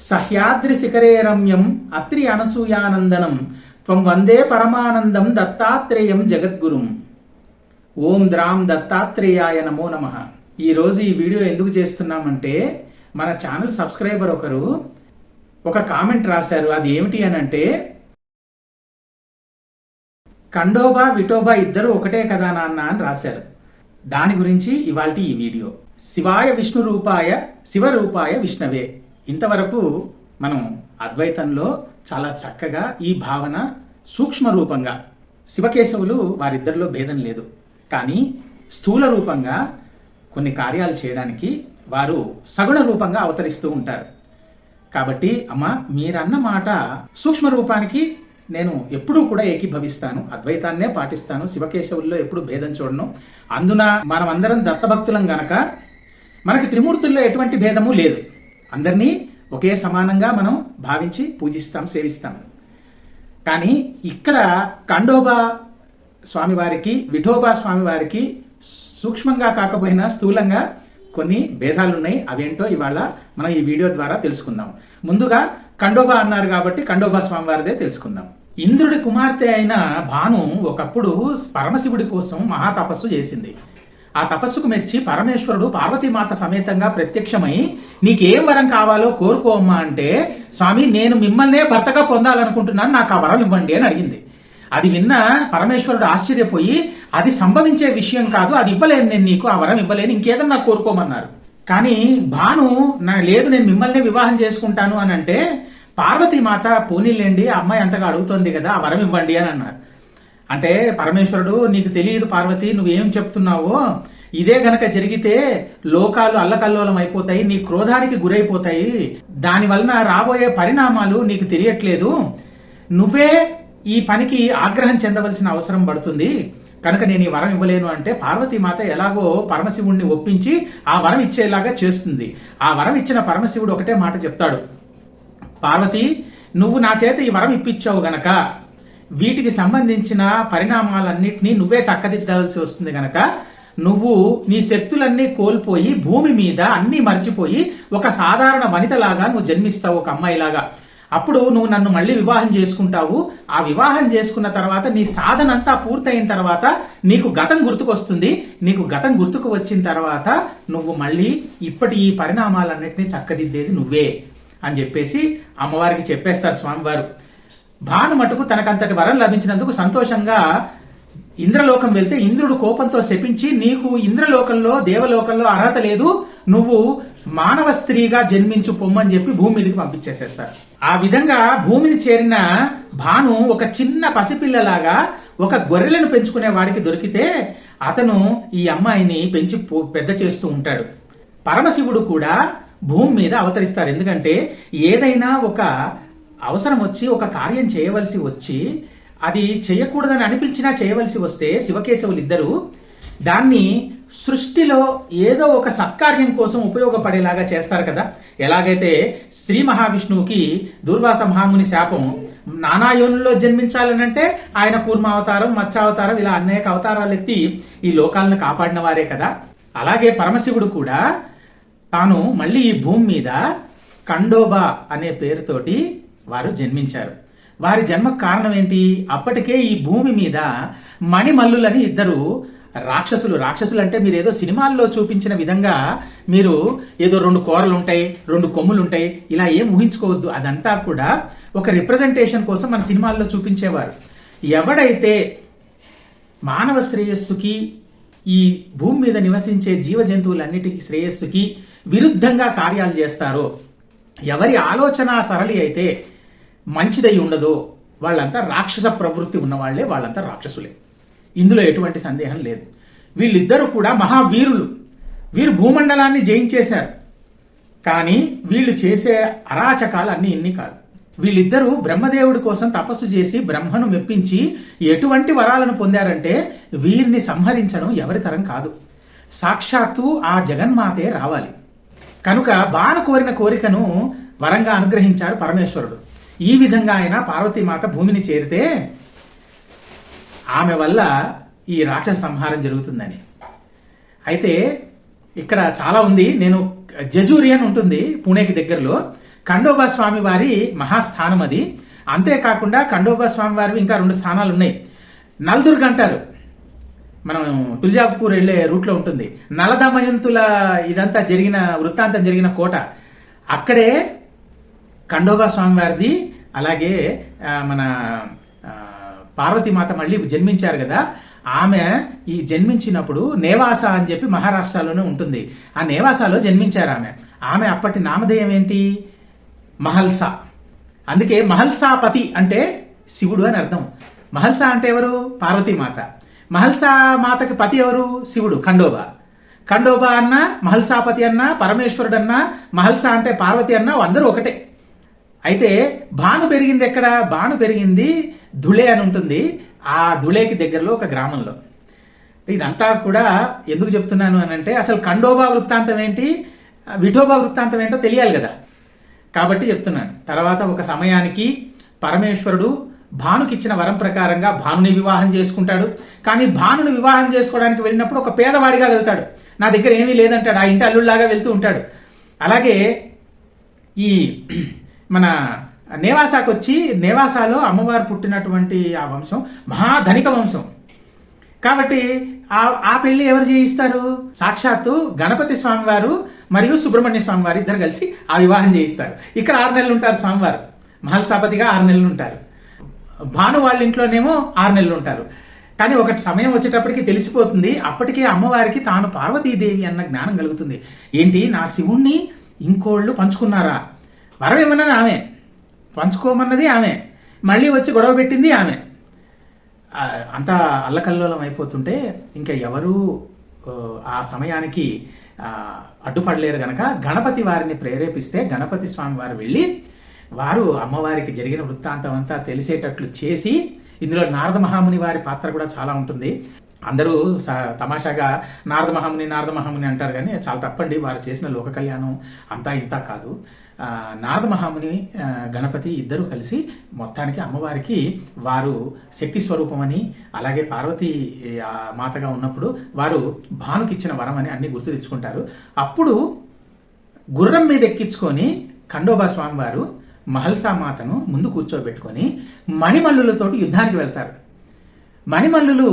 సహ్యాద్రి శిఖరే రమ్యం అత్రి అనసూయానందనం త్వం వందే పరమానందం దత్తాత్రేయం జగద్గురుం. ఓం ద్రాం దత్తాత్రేయాయ నమో నమః. ఈరోజు ఈ వీడియో ఎందుకు చేస్తున్నామంటే, మన ఛానల్ సబ్స్క్రైబర్ ఒకరు ఒక కామెంట్ రాశారు. అది ఏమిటి అని అంటే, ఖండోబా విఠోబా ఇద్దరు ఒకటే కదా నాన్న అని రాశారు. దాని గురించి ఇవాల్టి ఈ వీడియో. శివాయ విష్ణు రూపాయ శివరూపాయ విష్ణవే. ఇంతవరకు మనం అద్వైతంలో చాలా చక్కగా ఈ భావన సూక్ష్మ రూపంగా శివకేశవులు వారిద్దరిలో భేదం లేదు, కానీ స్థూల రూపంగా కొన్ని కార్యాలు చేయడానికి వారు సగుణ రూపంగా అవతరిస్తూ ఉంటారు. కాబట్టి అమ్మ, మీరన్న మాట సూక్ష్మ రూపానికి నేను ఎప్పుడూ కూడా ఏకీభవిస్తాను, అద్వైతాన్నే పాటిస్తాను, శివకేశవుల్లో ఎప్పుడు భేదం చూడను. అందున మనం అందరం దత్తభక్తులం గనక మనకి త్రిమూర్తుల్లో ఎటువంటి భేదము లేదు. అందరినీ ఒకే సమానంగా మనం భావించి పూజిస్తాం, సేవిస్తాం. కానీ ఇక్కడ ఖండోబా స్వామివారికి విఠోబా స్వామివారికి సూక్ష్మంగా కాకపోయినా స్థూలంగా కొన్ని భేదాలు ఉన్నాయి. అవేంటో ఇవాళ మనం ఈ వీడియో ద్వారా తెలుసుకుందాం. ముందుగా ఖండోబా అన్నారు కాబట్టి ఖండోబా స్వామివారిదే తెలుసుకుందాం. ఇంద్రుడి కుమార్తె అయిన భాను ఒకప్పుడు పరమశివుడి కోసం మహాతపస్సు చేసింది. ఆ తపస్సుకు మెచ్చి పరమేశ్వరుడు పార్వతీమాత సమేతంగా ప్రత్యక్షమై, నీకేం వరం కావాలో కోరుకోమ్మా అంటే, స్వామి నేను మిమ్మల్నే భర్తగా పొందాలనుకుంటున్నాను, నాకు ఆ వరం ఇవ్వండి అని అడిగింది. అది విన్న పరమేశ్వరుడు ఆశ్చర్యపోయి, అది సంభవించే విషయం కాదు, అది ఇవ్వలేను నేను నీకు, ఆ వరం ఇవ్వలేను, ఇంకేదన్నా కోరుకోమన్నారు. కానీ భాను లేదు నేను మిమ్మల్నే వివాహం చేసుకుంటాను అని అంటే, పార్వతీమాత పోనీలేండి ఆ అమ్మాయి అంతగా అడుగుతోంది కదా, ఆ వరం ఇవ్వండి అని అన్నారు. అంటే పరమేశ్వరుడు, నీకు తెలియదు పార్వతి, నువ్వేం చెప్తున్నావో, ఇదే గనక జరిగితే లోకాలు అల్లకల్లోలం అయిపోతాయి, నీ క్రోధానికి గురైపోతాయి, దాని వలన రాబోయే పరిణామాలు నీకు తెలియట్లేదు, నువ్వే ఈ పనికి ఆగ్రహం చెందవలసిన అవసరం పడుతుంది, కనుక నేను ఈ వరం ఇవ్వలేను అంటే, పార్వతీమాత ఎలాగో పరమశివుణ్ణి ఒప్పించి ఆ వరం ఇచ్చేలాగా చేస్తుంది. ఆ వరం ఇచ్చిన పరమశివుడు ఒకటే మాట చెప్తాడు, పార్వతి నువ్వు నా చేత ఈ వరం ఇప్పించావు గనక వీటికి సంబంధించిన పరిణామాలన్నింటినీ నువ్వే చక్కదిద్దాల్సి వస్తుంది గనక నువ్వు నీ శక్తులన్నీ కోల్పోయి భూమి మీద అన్నీ మర్చిపోయి ఒక సాధారణ వనితలాగా నువ్వు జన్మిస్తావు, ఒక అమ్మాయిలాగా. అప్పుడు నువ్వు నన్ను మళ్ళీ వివాహం చేసుకుంటావు. ఆ వివాహం చేసుకున్న తర్వాత నీ సాధన అంతా పూర్తయిన తర్వాత నీకు గతం గుర్తుకొస్తుంది. నీకు గతం గుర్తుకు వచ్చిన తర్వాత నువ్వు మళ్ళీ ఇప్పటి ఈ పరిణామాలన్నింటినీ చక్కదిద్దేది నువ్వే అని చెప్పేసి అమ్మవారికి చెప్పేస్తారు స్వామివారు. భాను మటుకు తనకంతటి వరం లభించినందుకు సంతోషంగా ఇంద్రలోకం వెళ్తే, ఇంద్రుడు కోపంతో శపించి, నీకు ఇంద్రలోకంలో దేవలోకంలో అర్హత లేదు, నువ్వు మానవ స్త్రీగా జన్మించు పొమ్మని చెప్పి భూమి మీదకి పంపించేసేస్తారు. ఆ విధంగా భూమిని చేరిన భాను ఒక చిన్న పసిపిల్లలాగా ఒక గొర్రెలను పెంచుకునే వాడికి దొరికితే అతను ఈ అమ్మాయిని పెంచి పెద్ద చేస్తూ ఉంటాడు. పరమశివుడు కూడా భూమి మీద అవతరిస్తారు. ఎందుకంటే ఏదైనా ఒక అవసరం వచ్చి ఒక కార్యం చేయవలసి వచ్చి అది చేయకూడదని అనిపించినా చేయవలసి వస్తే శివకేశవులు ఇద్దరు దాన్ని సృష్టిలో ఏదో ఒక సత్కార్యం కోసం ఉపయోగపడేలాగా చేస్తారు కదా. ఎలాగైతే శ్రీ మహావిష్ణువుకి దూర్వాస మహాముని శాపం, నానాయోనుల్లో జన్మించాలనంటే ఆయన కూర్మావతారం, మత్స్యావతారం, ఇలా అనేక అవతారాలు ఎత్తి ఈ లోకాలను కాపాడిన వారే కదా. అలాగే పరమశివుడు కూడా తాను మళ్ళీ ఈ భూమి మీద ఖండోబా అనే పేరుతోటి వారు జన్మించారు. వారి జన్మకు కారణం ఏంటి? అప్పటికే ఈ భూమి మీద మణిమల్లులని ఇద్దరు రాక్షసులు అంటే మీరు ఏదో సినిమాల్లో చూపించిన విధంగా మీరు ఏదో 2 కోరలు ఉంటాయి, 2 కొమ్ములు ఉంటాయి, ఇలా ఏం ఊహించుకోవద్దు. అదంతా కూడా ఒక రిప్రజెంటేషన్ కోసం మన సినిమాల్లో చూపించేవారు. ఎవడైతే మానవ శ్రేయస్సుకి, ఈ భూమి మీద నివసించే జీవ జంతువులన్నిటికీ శ్రేయస్సుకి విరుద్ధంగా కార్యాలు చేస్తారో, ఎవరి ఆలోచన సరళి అయితే మంచిదై ఉండదో, వాళ్ళంతా రాక్షస ప్రవృత్తి ఉన్నవాళ్లే, వాళ్ళంతా రాక్షసులే. ఇందులో ఎటువంటి సందేహం లేదు. వీళ్ళిద్దరూ కూడా మహావీరులు. వీరు భూమండలాన్ని జయించేశారు. కానీ వీళ్ళు చేసే అరాచకాలు అన్నీ ఇన్ని కాదు. వీళ్ళిద్దరూ బ్రహ్మదేవుడి కోసం తపస్సు చేసి బ్రహ్మను మెప్పించి ఎటువంటి వరాలను పొందారంటే, వీరిని సంహరించడం ఎవరి తరం కాదు, సాక్షాత్తు ఆ జగన్మాతే రావాలి. కనుక భాను కోరిన కోరికను వరంగా అనుగ్రహించారు పరమేశ్వరుడు. ఈ విధంగా ఆయన పార్వతీమాత భూమిని చేరితే ఆమె వల్ల ఈ రాక్షస సంహారం జరుగుతుందని. అయితే ఇక్కడ చాలా ఉంది. నేను జజూరి అని ఉంటుంది పూణేకి దగ్గరలో, ఖండోబా స్వామి వారి మహాస్థానం అది. అంతేకాకుండా ఖండోబా స్వామి వారివి ఇంకా 2 స్థానాలు ఉన్నాయి. నల్దుర్గ్ అంటారు, మనం తుల్జాపూర్ వెళ్ళే రూట్లో ఉంటుంది. నలదమయంతుల ఇదంతా జరిగిన వృత్తాంతం జరిగిన కోట అక్కడే ఖండోబా స్వామి వారిది. అలాగే మన పార్వతీమాత మళ్ళీ జన్మించారు కదా, ఆమె ఈ జన్మించినప్పుడు నేవాస అని చెప్పి మహారాష్ట్రలోనే ఉంటుంది. ఆ నేవాసాలో జన్మించారు ఆమె అప్పటి నామధేయం ఏంటి? మహల్సా. అందుకే మహల్సాపతి అంటే శివుడు అని అర్థం. మహల్సా అంటే ఎవరు? పార్వతీమాత. మహల్సా మాతకి పతి ఎవరు? శివుడు, ఖండోబా. ఖండోబా అన్న, మహల్సాపతి అన్న, పరమేశ్వరుడు అన్న, మహల్సా అంటే పార్వతి అన్న, అందరూ ఒకటే. అయితే భాను పెరిగింది ఎక్కడ? భాను పెరిగింది ధుళే అని ఉంటుంది. ఆ ధుళేకి దగ్గరలో ఒక గ్రామంలో. ఇదంతా కూడా ఎందుకు చెప్తున్నాను అని అంటే, అసలు ఖండోబా వృత్తాంతం ఏంటి, విఠోబా వృత్తాంతం ఏంటో తెలియాలి కదా, కాబట్టి చెప్తున్నాను. తర్వాత ఒక సమయానికి పరమేశ్వరుడు భానుకి ఇచ్చిన వరం ప్రకారంగా భానుని వివాహం చేసుకుంటాడు. కానీ భానుని వివాహం చేసుకోవడానికి వెళ్ళినప్పుడు ఒక పేదవాడిగా వెళ్తాడు. నా దగ్గర ఏమీ లేదంటాడు, ఆ ఇంటి అల్లుళ్ళలాగా వెళ్తూ ఉంటాడు. అలాగే ఈ మన నేవాసాకు వచ్చి, నేవాసాలో అమ్మవారు పుట్టినటువంటి ఆ వంశం మహాధనిక వంశం కాబట్టి ఆ పెళ్లి ఎవరు చేయిస్తారు? సాక్షాత్తు గణపతి స్వామివారు మరియు సుబ్రహ్మణ్య స్వామివారు ఇద్దరు కలిసి ఆ వివాహం చేయిస్తారు. ఇక్కడ 6 నెలలు ఉంటారు స్వామివారు, మహల్సాపతిగా 6 నెలలు ఉంటారు. భాను వాళ్ళ ఇంట్లోనేమో 6 నెలలు ఉంటారు. కానీ ఒకటి సమయం వచ్చేటప్పటికి తెలిసిపోతుంది. అప్పటికే అమ్మవారికి తాను పార్వతీదేవి అన్న జ్ఞానం కలుగుతుంది. ఏంటి, నా శివుణ్ణి ఇంకోళ్ళు పంచుకున్నారా? వరం ఏమన్నది ఆమె, పంచుకోమన్నది ఆమె, మళ్ళీ వచ్చి గొడవ పెట్టింది ఆమె. అంతా అల్లకల్లోలం అయిపోతుంటే ఇంకా ఎవరు ఆ సమయానికి అడ్డుపడలేరు గనక గణపతి వారిని ప్రేరేపిస్తే గణపతి స్వామి వారు వెళ్ళి వారు అమ్మవారికి జరిగిన వృత్తాంతం అంతా తెలిసేటట్లు చేసి, ఇందులో నారద మహాముని వారి పాత్ర కూడా చాలా ఉంటుంది. అందరూ తమాషాగా నారద మహాముని అంటారు, కానీ చాలా తప్పండి. వారు చేసిన లోక కళ్యాణం అంతా ఇంత కాదు. నారద మహాముని, గణపతి ఇద్దరు కలిసి మొత్తానికి అమ్మవారికి వారు శక్తి స్వరూపమని, అలాగే పార్వతీ మాతగా ఉన్నప్పుడు వారు భానుకిచ్చిన వరం అని అన్ని గుర్తు తెచ్చుకుంటారు. అప్పుడు గుర్రం మీద ఎక్కించుకొని ఖండోబా స్వామి వారు మహల్సా మాతను ముందు కూర్చోబెట్టుకొని మణిమల్లులతోటి యుద్ధానికి వెళ్తారు. మణిమల్లులు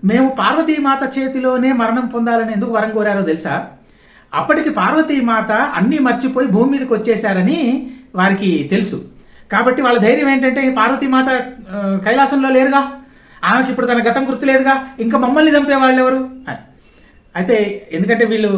మేము పార్వతీమాత చేతిలోనే మరణం పొందాలని ఎందుకు వరం కోరారో తెలుసా? అప్పటికి పార్వతీమాత అన్నీ మర్చిపోయి భూమి మీదకి వచ్చేశారని వారికి తెలుసు. కాబట్టి వాళ్ళ ధైర్యం ఏంటంటే, పార్వతీమాత కైలాసంలో లేరుగా, ఆమెకి ఇప్పుడు తన గతం గుర్తులేదుగా, ఇంకా మమ్మల్ని చంపే వాళ్ళు ఎవరు? అయితే ఎందుకంటే వీళ్ళు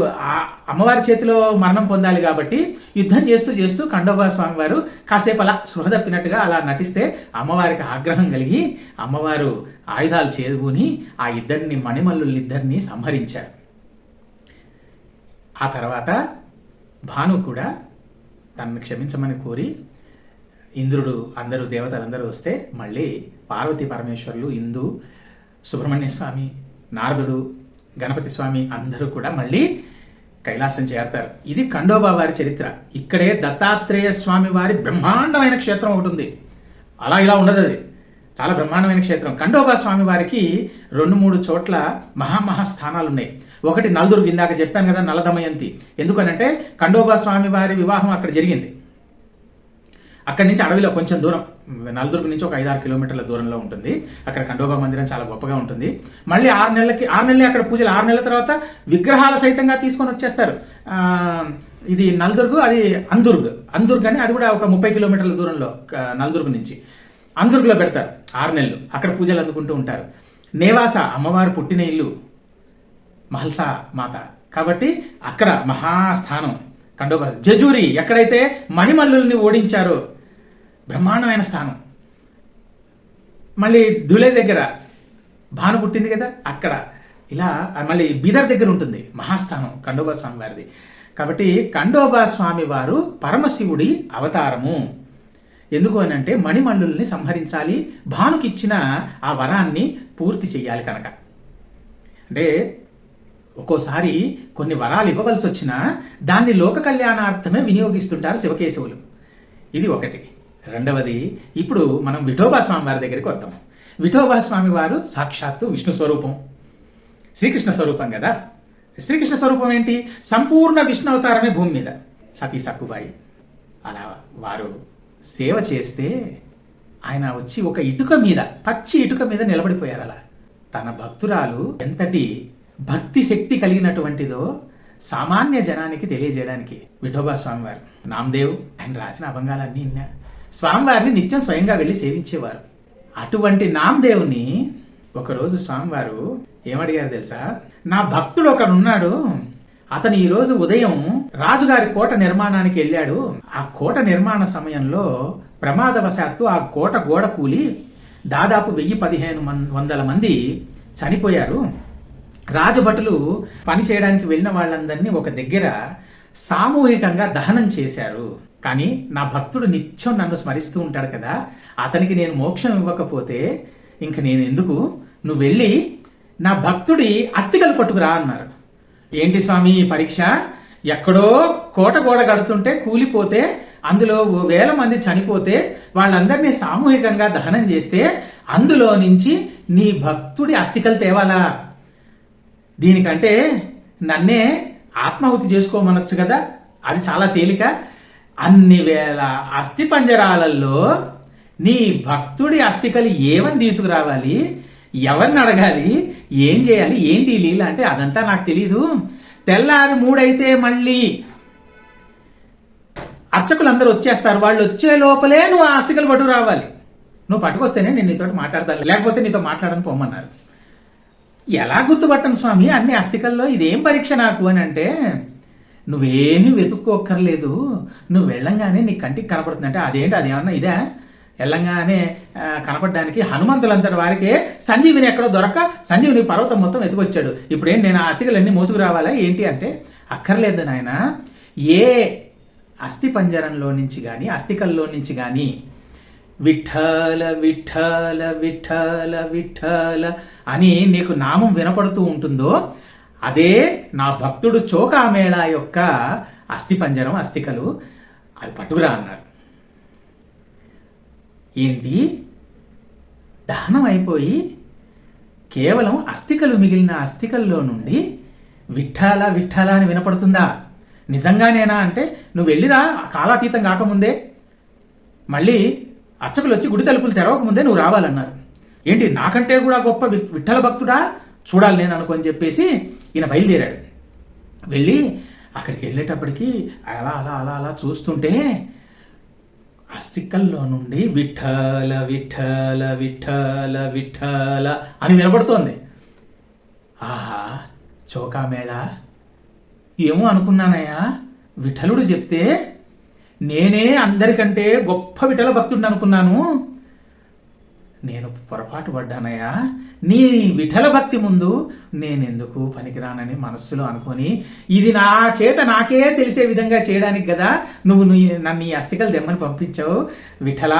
అమ్మవారి చేతిలో మరణం పొందాలి కాబట్టి యుద్ధం చేస్తూ చేస్తూ ఖండోబా స్వామి వారు కాసేపు అలా స్పృహ తప్పినట్టుగా అలా నటిస్తే అమ్మవారికి ఆగ్రహం కలిగి అమ్మవారు ఆయుధాలు చేదుకుని ఆ ఇద్దరిని మణిమల్లులిద్దరిని సంహరించారు. ఆ తర్వాత భాను కూడా తనను క్షమించమని కోరి ఇంద్రుడు, అందరూ దేవతలందరూ వస్తే మళ్ళీ పార్వతీ పరమేశ్వరులు, ఇందు, సుబ్రహ్మణ్య స్వామి, నారదుడు, గణపతి స్వామి అందరూ కూడా మళ్ళీ కైలాసం చేరతారు. ఇది ఖండోబా వారి చరిత్ర. ఇక్కడే దత్తాత్రేయ స్వామి వారి బ్రహ్మాండమైన క్షేత్రం ఒకటి ఉంది. అలా ఇలా ఉండదు, అది చాలా బ్రహ్మాండమైన క్షేత్రం. ఖండోబా స్వామి వారికి 2-3 చోట్ల మహాస్థానాలు ఉన్నాయి. ఒకటి నల్దుర్గ్, ఇందాక చెప్పాను కదా, నలదమయంతి. ఎందుకనంటే ఖండోబా స్వామి వారి వివాహం అక్కడ జరిగింది. అక్కడి నుంచి అడవిలో కొంచెం దూరం, నల్దుర్గ్ నుంచి ఒక 5-6 కిలోమీటర్ల దూరంలో ఉంటుంది. అక్కడ ఖండోబా మందిరం చాలా గొప్పగా ఉంటుంది. మళ్ళీ 6 నెలలే అక్కడ పూజలు. 6 నెలల తర్వాత విగ్రహాల సైతంగా తీసుకొని వచ్చేస్తారు. ఇది నల్దుర్గ్, అది అందుర్గ్ అని, అది కూడా ఒక 30 కిలోమీటర్ల దూరంలో నల్దుర్గ్ నుంచి. అందుర్గ్లో పెడతారు. 6 నెలలు అక్కడ పూజలు అందుకుంటూ ఉంటారు. నేవాస అమ్మవారు పుట్టిన ఇల్లు మహల్సా మాత కాబట్టి అక్కడ మహాస్థానం ఖండోబా. జజూరి ఎక్కడైతే మణిమల్లుల్ని ఓడించారో బ్రహ్మాండమైన స్థానం. మళ్ళీ ధులే దగ్గర భాను పుట్టింది కదా, అక్కడ ఇలా. మళ్ళీ బీదర్ దగ్గర ఉంటుంది మహాస్థానం ఖండోబా స్వామి వారిది. కాబట్టి ఖండోబా స్వామి వారు పరమశివుడి అవతారము. ఎందుకు అని అంటే మణిమల్లుల్ని సంహరించాలి, భానుకి ఇచ్చిన ఆ వరాన్ని పూర్తి చెయ్యాలి కనుక. అంటే ఒక్కోసారి కొన్ని వరాలు ఇవ్వవలసి వచ్చినా దాన్ని లోక కళ్యాణార్థమే వినియోగిస్తుంటారు శివకేశవులు. ఇది ఒకటి. రెండవది, ఇప్పుడు మనం విఠోబా స్వామి వారి దగ్గరికి వద్దాం. విఠోబా స్వామి వారు సాక్షాత్తు విష్ణు స్వరూపం, శ్రీకృష్ణ స్వరూపం కదా. శ్రీకృష్ణ స్వరూపం ఏంటి? సంపూర్ణ విష్ణు అవతారమే భూమి మీద. సతీ సక్కుబాయి, అలా వారు సేవ చేస్తే ఆయన వచ్చి ఒక ఇటుక మీద, పచ్చి ఇటుక మీద నిలబడిపోయారు. అలా తన భక్తురాలు ఎంతటి భక్తి శక్తి కలిగినటువంటిదో సామాన్య జనానికి తెలియజేయడానికి విఠోబా స్వామివారు, నామదేవ్ ఆయన రాసిన అభంగాలన్నీ విన్నా స్వామివారిని నిత్యం స్వయంగా వెళ్ళి సేవించేవారు. అటువంటి నామదేవుని ఒకరోజు స్వామివారు ఏమడిగారు తెలుసా? నా భక్తుడు ఒకడున్నాడు, అతను ఈరోజు ఉదయం రాజుగారి కోట నిర్మాణానికి వెళ్ళాడు. ఆ కోట నిర్మాణ సమయంలో ప్రమాదవశాత్తు ఆ కోట గోడ కూలి దాదాపు 1000-1500 మంది చనిపోయారు. రాజభటులు పని చేయడానికి వెళ్ళిన వాళ్ళందరినీ ఒక దగ్గర సామూహికంగా దహనం చేశారు. కానీ నా భక్తుడు నిత్యం నన్ను స్మరిస్తూ ఉంటాడు కదా, అతనికి నేను మోక్షం ఇవ్వకపోతే ఇంక నేను ఎందుకు, నువ్వు వెళ్ళి నా భక్తుడి అస్థికలు పట్టుకురా అన్నారు. ఏంటి స్వామి పరీక్ష? ఎక్కడో కోట గోడ కడుతుంటే కూలిపోతే అందులో 1000 మంది చనిపోతే వాళ్ళందరినీ సామూహికంగా దహనం చేస్తే అందులో నుంచి నీ భక్తుడి అస్థికలు తేవాలా? దీనికంటే నన్నే ఆత్మాహుతి చేసుకోమనొచ్చు కదా, అది చాలా తేలిక. అన్ని వేల అస్థి పంజరాలలో నీ భక్తుడి అస్థికలు ఏమని తీసుకురావాలి, ఎవరిని అడగాలి, ఏం చేయాలి, ఏంటి లీల అంటే అదంతా నాకు తెలీదు. తెల్లారి 3 అయితే మళ్ళీ అర్చకులందరూ వచ్చేస్తారు, వాళ్ళు వచ్చే లోపలే నువ్వు ఆ అస్థికలు పట్టుకు రావాలి. నువ్వు పట్టుకొస్తేనే నేను నీతో మాట్లాడతాను, లేకపోతే నీతో మాట్లాడని పోమన్నారు. ఎలా గుర్తుపట్టను స్వామి అన్ని అస్థికల్లో, ఇదేం పరీక్ష నాకు అని అంటే, నువ్వేమీ వెతుక్కోక్కర్లేదు, నువ్వు వెళ్ళంగానే నీ కంటికి కనపడుతుందంటే అదేంటి, అదేమన్నా ఇదే వెళ్ళంగానే కనపడడానికి హనుమంతులంతటి వారికే సంజీవిని ఎక్కడో దొరక్క సంజీవిని పర్వతం మొత్తం ఎత్తుకొచ్చాడు. ఇప్పుడేం నేను ఆ అస్థికలన్నీ మోసుకురావాలా ఏంటి అంటే, అక్కర్లేదు నాయన, ఏ అస్థి పంజరంలో నుంచి కానీ అస్థికల్లో నుంచి కానీ విఠల విఠల విఠల విఠల అని నీకు నామం వినపడుతూ ఉంటుందో అదే నా భక్తుడు చోకామేళ యొక్క అస్థి పంజరం, అస్థికలు, అవి పట్టుకురా అన్నారు. ఏంటి, దహనం అయిపోయి కేవలం అస్థికలు మిగిలిన అస్థికల్లో నుండి విఠల విఠల అని వినపడుతుందా? నిజంగానేనా అంటే, నువ్వు వెళ్ళిరా కాలాతీతం కాకముందే, మళ్ళీ అర్చకులు వచ్చి గుడి తలుపులు తెరవకముందే నువ్వు రావాలన్నారు. ఏంటి నాకంటే కూడా గొప్ప విఠల భక్తుడా, చూడాలి నేను అనుకొని చెప్పేసి ఈయన బయలుదేరాడు. వెళ్ళి అక్కడికి వెళ్ళేటప్పటికి అలా అలా అలా అలా చూస్తుంటే అస్థికల్లో నుండి విఠల విఠల విఠల విఠల అని వినపడుతోంది. ఆహా, చోకామేళ ఏమో అనుకున్నానయ్యా, విఠలుడు చెప్తే నేనే అందరికంటే గొప్ప విఠల భక్తుడిని అనుకున్నాను, నేను పొరపాటు పడ్డానయ్యా, నీ విఠల భక్తి ముందు నేనెందుకు పనికిరానని మనస్సులో అనుకొని, ఇది నా చేత నాకే తెలిసే విధంగా చేయడానికి కదా నువ్వు నన్ను ఈ అస్థికలు తెమ్మని పంపించావు, విఠల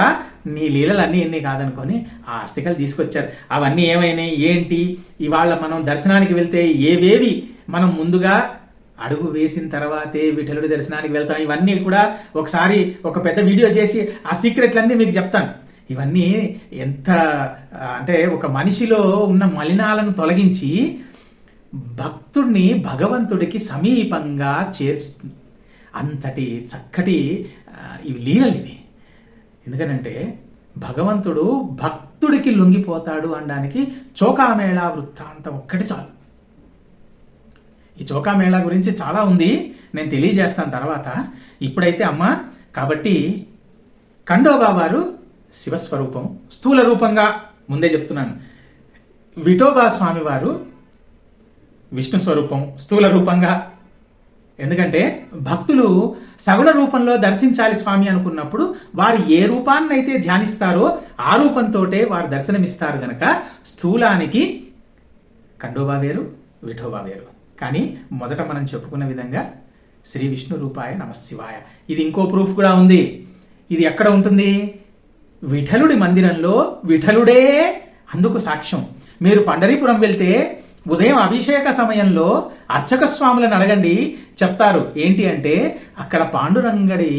నీ లీలలన్నీ ఎన్ని కాదనుకొని ఆ అస్థికలు తీసుకొచ్చారు. అవన్నీ ఏమైనాయి ఏంటి, ఇవాళ మనం దర్శనానికి వెళ్తే ఏవేవి మనం ముందుగా అడుగు వేసిన తర్వాతే విఠలుడి దర్శనానికి వెళ్తాం, ఇవన్నీ కూడా ఒకసారి ఒక పెద్ద వీడియో చేసి ఆ సీక్రెట్లన్నీ మీకు చెప్తాను. ఇవన్నీ ఎంత అంటే ఒక మనిషిలో ఉన్న మలినాలను తొలగించి భక్తుడిని భగవంతుడికి సమీపంగా చేరుస్తుంది. అంతటి చక్కటి ఇవి లీలలు ఇవి. ఎందుకనంటే భగవంతుడు భక్తుడికి లొంగిపోతాడు అనడానికి చోకామేళా వృత్తాంతం ఒక్కటి చాలు. ఈ చోకామేళా గురించి చాలా ఉంది, నేను తెలియజేస్తాను తర్వాత. ఇప్పుడైతే అమ్మ కాబట్టి ఖండోబా వారు శివస్వరూపం, స్థూల రూపంగా ముందే చెప్తున్నాను. విఠోబా స్వామి వారు విష్ణు స్వరూపం, స్థూల రూపంగా. ఎందుకంటే భక్తులు సగుణ రూపంలో దర్శించాలి స్వామి అనుకున్నప్పుడు వారు ఏ రూపాన్ని అయితే ధ్యానిస్తారో ఆ రూపంతోటే వారు దర్శనమిస్తారు గనక స్థూలానికి ఖండోబా వేరు, విఠోబా వేరు. కానీ మొదట మనం చెప్పుకున్న విధంగా శ్రీ విష్ణు రూపాయ నమశివాయ. ఇది ఇంకో ప్రూఫ్ కూడా ఉంది. ఇది ఎక్కడ ఉంటుంది? విఠలుడి మందిరంలో విఠలుడే అందుకు సాక్ష్యం. మీరు పండరీపురం వెళ్తే ఉదయం అభిషేక సమయంలో అర్చక స్వాములను అడగండి, చెప్తారు. ఏంటి అంటే అక్కడ పాండురంగడి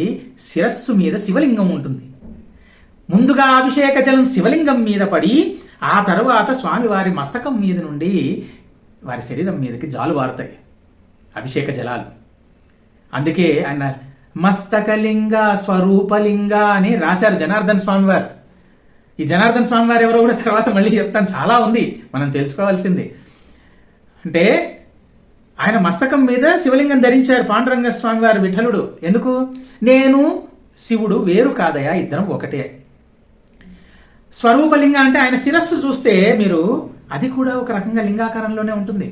శిరస్సు మీద శివలింగం ఉంటుంది. ముందుగా అభిషేక జలం శివలింగం మీద పడి ఆ తరువాత స్వామివారి మస్తకం మీద నుండి వారి శరీరం మీదకి జాలు వారుతాయి అభిషేక జలాలు. అందుకే ఆయన మస్తకలింగ స్వరూపలింగ అని రాశారు జనార్దన్ స్వామి వారు. ఈ జనార్దన్ స్వామి వారు ఎవరో కూడా తర్వాత మళ్ళీ చెప్తాను, చాలా ఉంది మనం తెలుసుకోవాల్సింది. అంటే ఆయన మస్తకం మీద శివలింగం ధరించారు పాండురంగ స్వామి వారు విఠలుడు. ఎందుకు? నేను శివుడు వేరు కాదయా, ఇద్దరం ఒకటే. స్వరూపలింగ అంటే ఆయన శిరస్సు చూస్తే మీరు అది కూడా ఒక రకంగా లింగాకారంలోనే ఉంటుంది.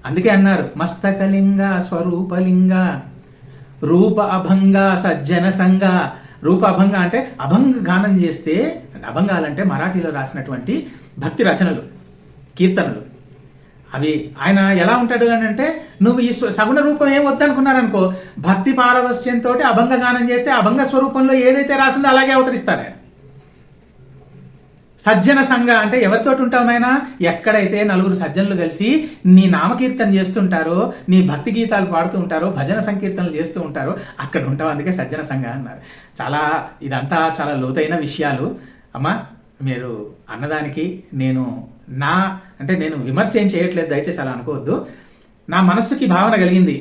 అందుకే అన్నారు మస్తకలింగ స్వరూపలింగ రూప అభంగ సజ్జన సంగ. రూప అభంగ అంటే అభంగ గానం చేస్తే, అభంగాలంటే మరాఠీలో రాసినటువంటి భక్తి రచనలు, కీర్తనలు. అవి ఆయన ఎలా ఉంటాడు అని అంటే, నువ్వు ఈ సగుణ రూపం ఏం వద్దనుకున్నారనుకో, భక్తి పారవస్యంతో అభంగ గానం చేస్తే అభంగ స్వరూపంలో ఏదైతే రాసిందో అలాగే అవతరిస్తారు ఆయన. సజ్జన సంఘ అంటే ఎవరితోటి ఉంటావు నాయన? ఎక్కడైతే నలుగురు సజ్జనులు కలిసి నీ నామకీర్తన చేస్తుంటారో, నీ భక్తి గీతాలు పాడుతూ ఉంటారో, భజన సంకీర్తనలు చేస్తూ ఉంటారో అక్కడ ఉంటావు. అందుకే సజ్జన సంఘ అన్నారు. ఇదంతా చాలా లోతైన విషయాలు. అమ్మా, మీరు అన్నదానికి నేను విమర్శ ఏం చేయట్లేదు, దయచేసి అలా అనుకోవద్దు. నా మనస్సుకి భావన కలిగింది.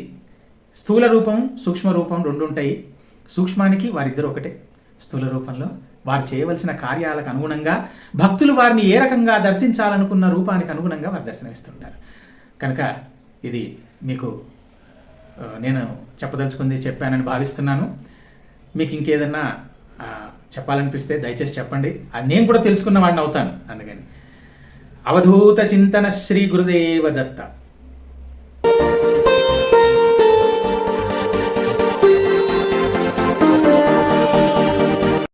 స్థూల రూపం సూక్ష్మ రూపం రెండు ఉంటాయి. సూక్ష్మానికి వారిద్దరు ఒకటే, స్థూల రూపంలో వారు చేయవలసిన కార్యాలకు అనుగుణంగా భక్తులు వారిని ఏ రకంగా దర్శించాలనుకున్న రూపానికి అనుగుణంగా వారు దర్శనమిస్తుంటారు. కనుక ఇది మీకు నేను చెప్పదలుచుకుంది చెప్పానని భావిస్తున్నాను. మీకు ఇంకేదన్నా చెప్పాలనిపిస్తే దయచేసి చెప్పండి, అది నేను కూడా తెలుసుకున్న వాడిని అవుతాను. అందుకని అవధూత చింతన శ్రీ గురుదేవ దత్త.